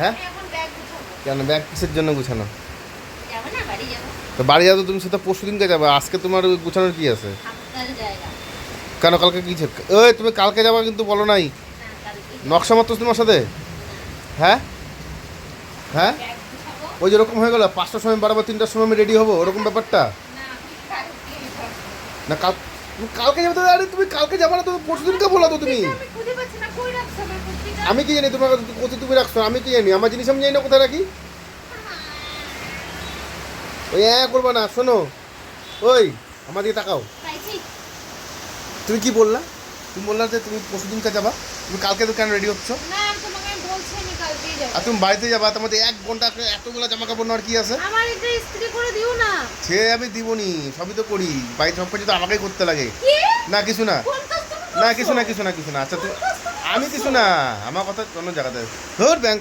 হ্যাঁ এখন ব্যাগ গুছাবো। কেন ব্যাগ কিসের জন্য গুছানো? যাবো না, বাড়ি যাবো। তো বাড়ি যাও তো তুমি সেটা পরশু দিনকে যাবে, আজকে তোমার ওই গুছানোর কি আছে? আপনার জায়গা। কেন কালকে কি ওই তুমি কালকে যাবা কিন্তু বলো নাই। না, কালকে নকশা মাত্র তোমার সাথে? হ্যাঁ হ্যাঁ ব্যাগ গুছাবো। ওই যেরকম হয়ে গেল 5টার সময় বাড়াবো 3টার সময় আমি রেডি হবো ওরকম ব্যাপারটা না, আমি কালকে যাবো। না। তুমি কালকে যাবে তো? আরে তুমি কালকে যাবে না তো পরশু দিনকে বলো তো তুমি। আমি খুঁজে পাচ্ছি না, কই রাখছো আমার পত্রিকা? আমি কি জানি তোমার কোথায় তুমি রাখছো? আমি কি জানি? আমার জিনিস আমি জানি না কোথায় রাখি। ওই করবা না, শোনো। ওই আমার দিকে তাকাও। পাইছি। তুমি কি বললা? তুমি বললা যে তুমি পরশু দিনকে যাবা, তুমি কালকে তো কেন রেডি হচ্ছ? না, আমি তোমাকে বলছি আমি কালকেই যাবো। আর তুমি বাড়িতে যাবা, তোমার 1 ঘন্টা এতগুলো জামা কাপড় নেওয়ার কি আছে? আমার এটা ইস্ত্রি করে দিও না। সে আমি দিবনি, সবই তো করি, বাড়িতে সব কিছু তো আমাকেই করতে লাগে। কি? না কিছু না, কোন কাজ তুমি না করছো? কিছু না, কিছু না, কিছু না। আচ্ছা কোন কাজ তুমি আমি করছো? কিছু না, আমার কথা অন্য জায়গাতে। ধর ব্যাংক